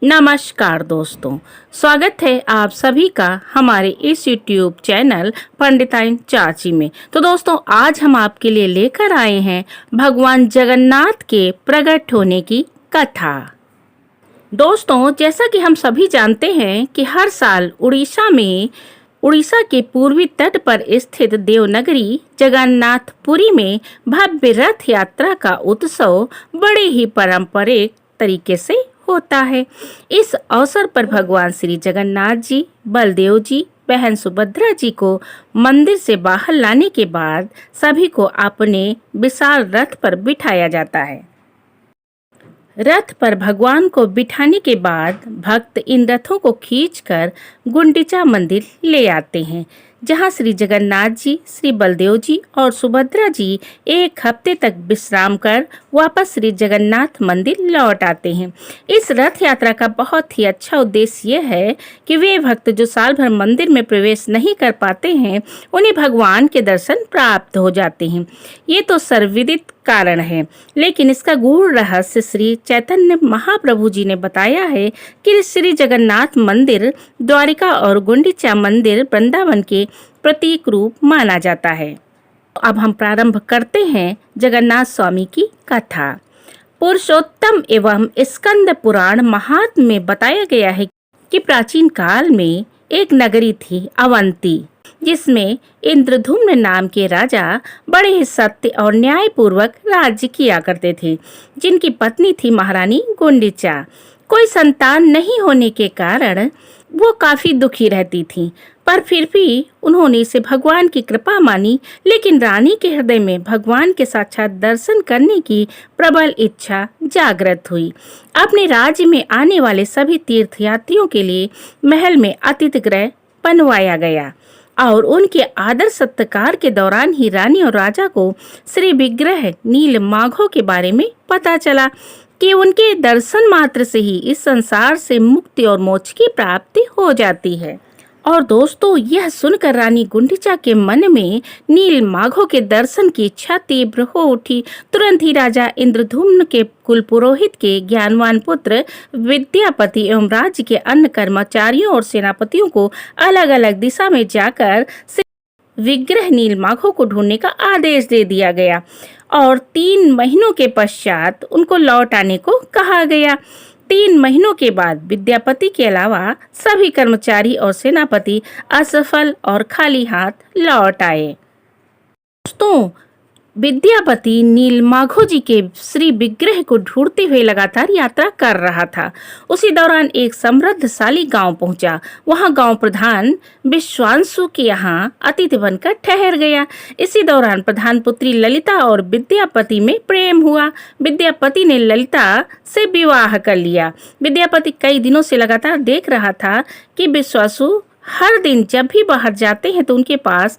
नमस्कार दोस्तों, स्वागत है आप सभी का हमारे इस YouTube चैनल पंडिताइन चाची में। तो दोस्तों, आज हम आपके लिए लेकर आए हैं भगवान जगन्नाथ के प्रकट होने की कथा। दोस्तों, जैसा कि हम सभी जानते हैं कि हर साल उड़ीसा के पूर्वी तट पर स्थित देवनगरी जगन्नाथपुरी में भव्य रथ यात्रा का उत्सव बड़े ही पारंपरिक तरीके से होता है। इस अवसर पर भगवान श्री जगन्नाथ जी, बलदेव जी, बहन सुभद्रा जी को मंदिर से बाहर लाने के बाद सभी को अपने विशाल रथ पर बिठाया जाता है। रथ पर भगवान को बिठाने के बाद भक्त इन रथों को खींचकर गुंडिचा मंदिर ले आते हैं, जहां श्री जगन्नाथ जी, श्री बलदेव जी और सुभद्रा जी एक हफ्ते तक विश्राम कर वापस श्री जगन्नाथ मंदिर लौट आते हैं। इस रथ यात्रा का बहुत ही अच्छा उद्देश्य यह है कि वे भक्त जो साल भर मंदिर में प्रवेश नहीं कर पाते हैं, उन्हें भगवान के दर्शन प्राप्त हो जाते हैं। ये तो सर्वविदित कारण है, लेकिन इसका गूढ़ रहस्य श्री चैतन्य महाप्रभु जी ने बताया है कि श्री जगन्नाथ मंदिर द्वारिका और गुंडीचा मंदिर वृंदावन के प्रतीक रूप माना जाता है। अब हम प्रारंभ करते हैं जगन्नाथ स्वामी की कथा। पुरुषोत्तम एवं स्कंद पुराण महात्म्य में बताया गया है कि प्राचीन काल में एक नगरी थी अवंती, जिसमें इंद्रधुम्न नाम के राजा बड़े ही सत्य और न्यायपूर्वक राज्य किया करते थे, जिनकी पत्नी थी महारानी गुंडीचा। कोई संतान नहीं होने के कारण वो काफी दुखी रहती थी, पर फिर भी उन्होंने इसे भगवान की कृपा मानी। लेकिन रानी के हृदय में भगवान के साक्षात दर्शन करने की प्रबल इच्छा जागृत हुई। अपने राज्य में आने वाले सभी तीर्थयात्रियों के लिए महल में अतिथि गृह बनवाया गया और उनके आदर सत्कार के दौरान ही रानी और राजा को श्री विग्रह नीलमाघव के बारे में पता चला कि उनके दर्शन मात्र से ही इस संसार से मुक्ति और मोक्ष की प्राप्ति हो जाती है। और दोस्तों, यह सुनकर रानी गुंडीचा के मन में नीलमाघव के दर्शन की इच्छा तीव्र हो उठी। तुरंत ही राजा इंद्रधुम्न के कुल पुरोहित के ज्ञानवान पुत्र विद्यापति एवं राज्य के अन्य कर्मचारियों और सेनापतियों को अलग अलग दिशा में जाकर विग्रह नीलमाघव को ढूंढने का आदेश दे दिया गया और 3 महीनों के पश्चात उनको लौट आने को कहा गया। 3 महीनों के बाद विद्यापति के अलावा सभी कर्मचारी और सेनापति असफल और खाली हाथ लौट आए। दोस्तों, विद्यापति नीलमाघव जी के श्री विग्रह को ढूंढते हुए लगातार यात्रा कर रहा था। उसी दौरान एक समृद्धशाली गांव पहुंचा। वहां गांव प्रधान विश्वांशु के यहाँ अतिथि बनकर ठहर गया। इसी दौरान प्रधान पुत्री ललिता और विद्यापति में प्रेम हुआ। विद्यापति ने ललिता से विवाह कर लिया। विद्यापति कई दिनों से लगातार देख रहा था कि विश्वांशु हर दिन जब भी बाहर जाते हैं तो उनके पास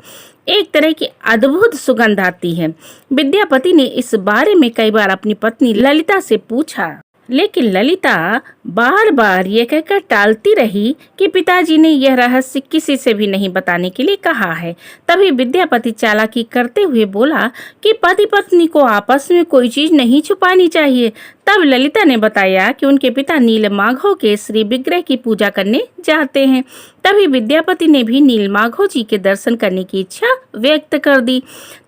एक तरह की अद्भुत सुगंध आती है। विद्यापति ने इस बारे में कई बार अपनी पत्नी ललिता से पूछा, लेकिन ललिता बार बार ये कहकर टालती रही कि पिताजी ने यह रहस्य किसी से भी नहीं बताने के लिए कहा है। तभी विद्यापति चालाकी करते हुए बोला कि पति पत्नी को आपस में कोई चीज नहीं छुपानी चाहिए। तब ललिता ने बताया कि उनके पिता नीलमाघव के श्री विग्रह की पूजा करने जाते हैं। तभी विद्यापति ने भी नीलमाघव जी के दर्शन करने की इच्छा व्यक्त कर दी।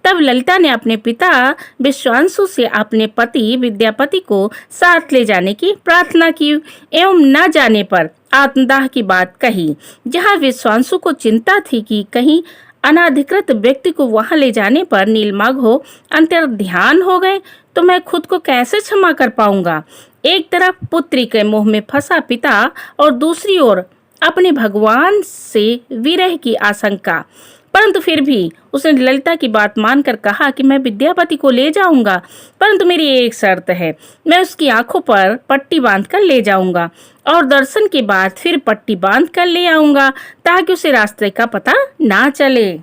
तब ललिता ने अपने पिता विश्वांशु से अपने पति विद्यापति को साथ ले जाने की प्रार्थना की एवं न जाने पर आत्मदाह की बात कही। जहां विश्वांशु को चिंता थी कि कहीं अनाधिकृत व्यक्ति को वहां ले जाने पर नीलमाघव अंतर्ध्यान हो गए तो मैं खुद को कैसे क्षमा कर पाऊंगा। एक तरफ पुत्री के मोह में फंसा पिता और दूसरी ओर अपने भगवान से विरह की आशंका। परंतु फिर भी उसने ललिता की बात मानकर कहा कि मैं विद्यापति को ले जाऊंगा, परंतु मेरी एक शर्त है, मैं उसकी आंखों पर पट्टी बांधकर ले जाऊंगा और दर्शन के बाद फिर पट्टी बांध कर ले आऊंगा ताकि उसे रास्ते का पता ना चले।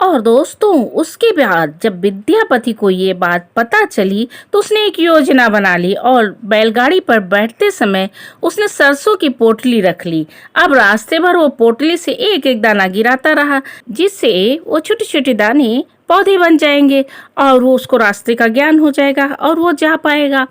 और दोस्तों, उसके बाद जब विद्यापति को ये बात पता चली तो उसने एक योजना बना ली और बैलगाड़ी पर बैठते समय उसने सरसों की पोटली रख ली। अब रास्ते भर वो पोटली से एक एक दाना गिराता रहा, जिससे वो छोटे छोटे दाने पौधे बन जाएंगे और वो उसको रास्ते का ज्ञान हो जाएगा और वो जा पाएगा।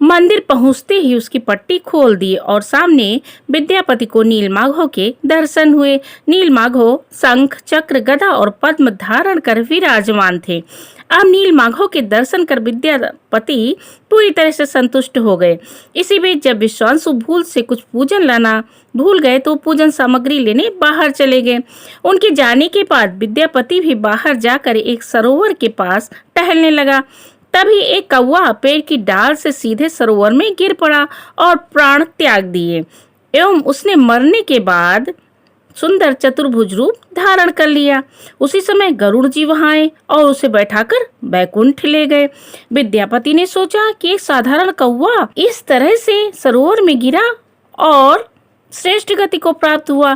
मंदिर पहुंचते ही उसकी पट्टी खोल दी और सामने विद्यापति को नीलमाघव के दर्शन हुए। नीलमाघव शंख, चक्र, गदा और पद्म धारण कर विराजमान थे। अब नीलमाघव के दर्शन कर विद्यापति पूरी तरह से संतुष्ट हो गए। इसी बीच जब विश्वांसु भूल से कुछ पूजन लाना भूल गए तो पूजन सामग्री लेने बाहर चले गए। उनके जाने के बाद विद्यापति भी बाहर जाकर एक सरोवर के पास टहलने लगा। तभी एक कौवा पेड़ की डाल से सीधे सरोवर में गिर पड़ा और प्राण त्याग दिए एवं उसने मरने के बाद सुंदर चतुर्भुज रूप धारण कर लिया। उसी समय गरुड़ जी वहां आए और उसे बैठाकर बैकुंठ ले गए। विद्यापति ने सोचा कि एक साधारण कौवा इस तरह से सरोवर में गिरा और श्रेष्ठ गति को प्राप्त हुआ,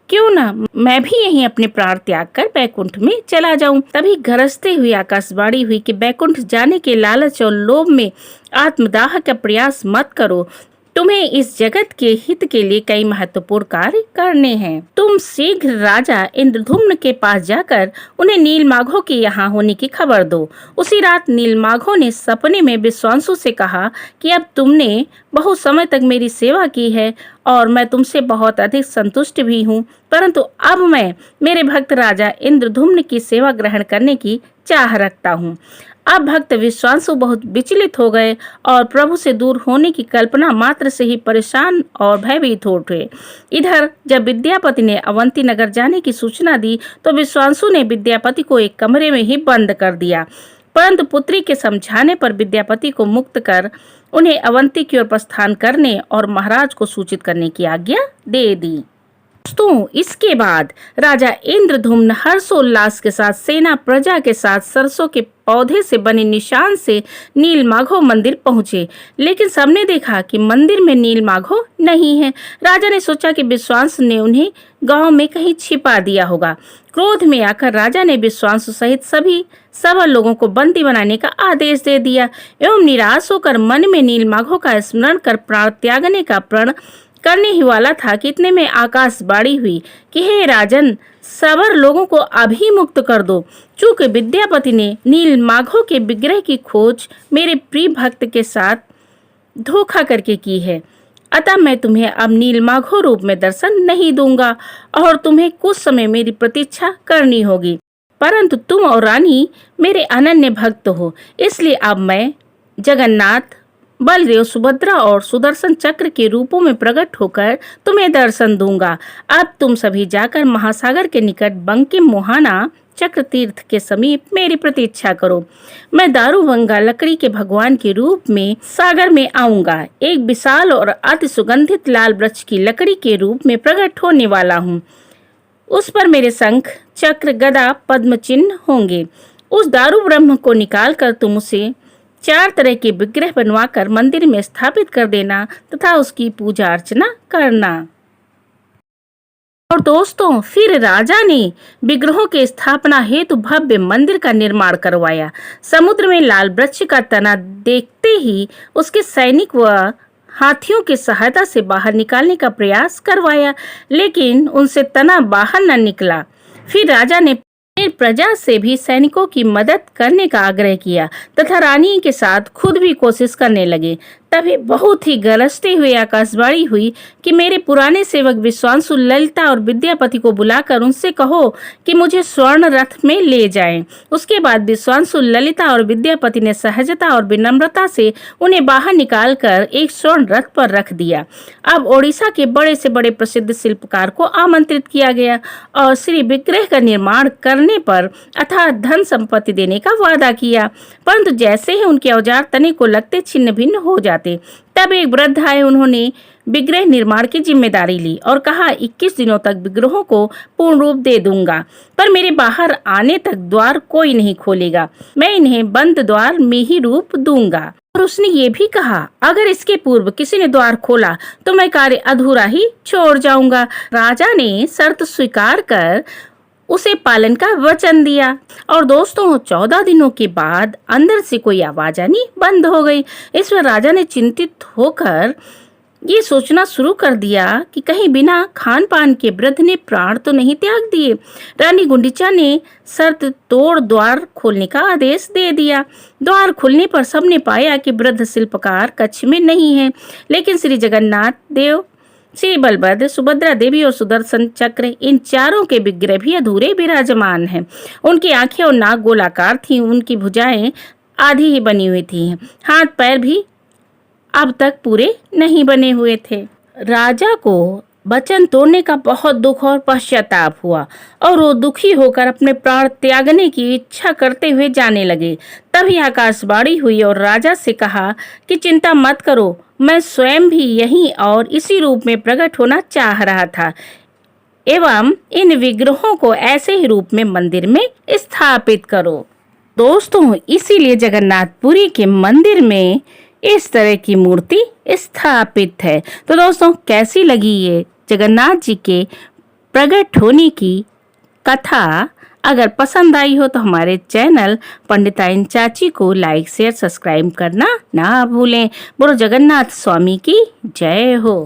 क्यों ना मैं भी यहीं अपने प्राण त्याग कर बैकुंठ में चला जाऊं। तभी गरजते हुए आकाशवाणी हुई कि बैकुंठ जाने के लालच और लोभ में आत्मदाह का प्रयास मत करो। तुम्हें इस जगत के हित के लिए कई महत्वपूर्ण कार्य करने हैं। तुम शीघ्र राजा इंद्रधुम्न के पास जाकर उन्हें नीलमाघव के यहाँ होने की खबर दो। उसी रात नीलमाघव ने सपने में विश्वांसु से कहा कि अब तुमने बहुत समय तक मेरी सेवा की है और मैं तुमसे बहुत अधिक संतुष्ट भी हूँ, परंतु अब मैं मेरे भक्त राजा इंद्रधुम्न की सेवा ग्रहण करने की चाह रखता हूँ। अब भक्त विश्वांसु बहुत विचलित हो गए और प्रभु से दूर होने की कल्पना मात्र से ही परेशान और भयभीत हो उठे। इधर जब विद्यापति ने अवंती नगर जाने की सूचना दी तो विश्वांसु ने विद्यापति को एक कमरे में ही बंद कर दिया, परंतु पुत्री के समझाने पर विद्यापति को मुक्त कर उन्हें अवंती की ओर प्रस्थान करने और महाराज को सूचित करने की आज्ञा दे दी। दोस्तों, इसके बाद राजा इंद्रधुम्न हर्षोल्लास के साथ सेना प्रजा के साथ सरसों के पौधे से बने निशान से नीलमाघव मंदिर पहुंचे, लेकिन सबने देखा कि मंदिर में नीलमाघव नहीं है। राजा ने सोचा कि विश्वांसु ने उन्हें गांव में कहीं छिपा दिया होगा। क्रोध में आकर राजा ने विश्वांसु सहित सभी सबल लोगों को बंदी बनाने का आदेश दे दिया एवं निराश होकर मन में नीलमाघव का स्मरण कर प्राण त्यागने का प्रण करने ही वाला था कि इतने में आकाशवाणी हुई कि हे राजन, सबर लोगों को अभी मुक्त कर दो। चूंकि विद्यापति ने नीलमाघव के विग्रह की खोज मेरे प्रिय भक्त के साथ धोखा करके की है, अतः मैं तुम्हें अब नीलमाघव रूप में दर्शन नहीं दूंगा और तुम्हें कुछ समय मेरी प्रतीक्षा करनी होगी। परंतु तुम और रानी मेरे अनन्य भक्त हो, इसलिए अब मैं जगन्नाथ, बलदेव, सुभद्रा और सुदर्शन चक्र के रूपों में प्रकट होकर तुम्हें दर्शन दूंगा। अब तुम सभी जाकर महासागर के निकट बंकिम मोहाना चक्र तीर्थ के समीप मेरी प्रतीक्षा करो। मैं दारूबंगा लकड़ी के भगवान के रूप में सागर में आऊंगा। एक विशाल और अति सुगंधित लाल वृक्ष की लकड़ी के रूप में प्रकट होने वाला हूँ। उस पर मेरे शंख, चक्र, गदा, पद्म चिन्ह होंगे। उस दारू ब्रह्म को निकालकर तुम उसे 4 तरह के विग्रह बनवाकर मंदिर में स्थापित कर देना तथा उसकी पूजा अर्चना करना। और दोस्तों, फिर राजा ने विग्रहों के स्थापना हेतु भव्य मंदिर का निर्माण करवाया। समुद्र में लाल वृक्ष का तना देखते ही उसके सैनिक व हाथियों की सहायता से बाहर निकालने का प्रयास करवाया, लेकिन उनसे तना बाहर न निकला। फिर राजा ने प्रजा से भी सैनिकों की मदद करने का आग्रह किया तथा रानी के साथ खुद भी कोशिश करने लगे। तभी बहुत ही गरजते हुए आकाशवाणी हुई कि मेरे पुराने सेवक विश्वांसु, ललिता और विद्यापति को बुलाकर उनसे कहो कि मुझे स्वर्ण रथ में ले जाएं। उसके बाद विश्वांसु, ललिता और विद्यापति ने सहजता और विनम्रता से उन्हें बाहर निकालकर एक स्वर्ण रथ पर रख दिया। अब ओडिशा के बड़े से बड़े प्रसिद्ध शिल्पकार को आमंत्रित किया गया और श्री विग्रह का निर्माण करने पर अथाह धन संपत्ति देने का वादा किया, परंतु जैसे ही उनके औजार तने को लगते छिन्न भिन्न हो जाते। तब एक वृद्ध आए, उन्होंने विग्रह निर्माण की जिम्मेदारी ली और कहा 21 दिनों तक विग्रहों को पूर्ण रूप दे दूंगा, पर मेरे बाहर आने तक द्वार कोई नहीं खोलेगा। मैं इन्हें बंद द्वार में ही रूप दूंगा। और उसने ये भी कहा अगर इसके पूर्व किसी ने द्वार खोला तो मैं कार्य अधूरा ही छोड़ जाऊंगा। राजा ने शर्त स्वीकार कर उसे पालन का वचन दिया। और दोस्तों, 14 दिनों के बाद अंदर से कोई आवाज आनी बंद हो गई। इस पर राजा ने चिंतित होकर ये सोचना शुरू कर दिया कि कहीं बिना खान पान के वृद्ध ने प्राण तो नहीं त्याग दिए। रानी गुंडीचा ने शर्त तोड़ द्वार खोलने का आदेश दे दिया। द्वार खुलने पर सबने पाया कि वृद्ध शिल्पकार कक्ष में नहीं है, लेकिन श्री जगन्नाथ देव, श्री बलभद्र, सुभद्रा देवी और सुदर्शन चक्र, इन चारों के विग्रह भी अधूरे विराजमान हैं। उनकी आंखें और नाक गोलाकार थीं, उनकी भुजाएं आधी ही बनी हुई थी, हाथ पैर भी अब तक पूरे नहीं बने हुए थे। राजा को वचन तोड़ने का बहुत दुख और पश्चाताप हुआ और वो दुखी होकर अपने प्राण त्यागने की इच्छा करते हुए जाने लगे। तभी आकाशवाणी हुई और राजा से कहा कि चिंता मत करो, मैं स्वयं भी यहीं और इसी रूप में प्रकट होना चाह रहा था एवं इन विग्रहों को ऐसे ही रूप में मंदिर में स्थापित करो। दोस्तों, इसीलिए जगन्नाथपुरी के मंदिर में इस तरह की मूर्ति स्थापित है। तो दोस्तों, कैसी लगी ये जगन्नाथ जी के प्रकट होने की कथा? अगर पसंद आई हो तो हमारे चैनल पंडिताइन चाची को लाइक शेयर सब्सक्राइब करना ना भूलें। बोलो जगन्नाथ स्वामी की जय हो।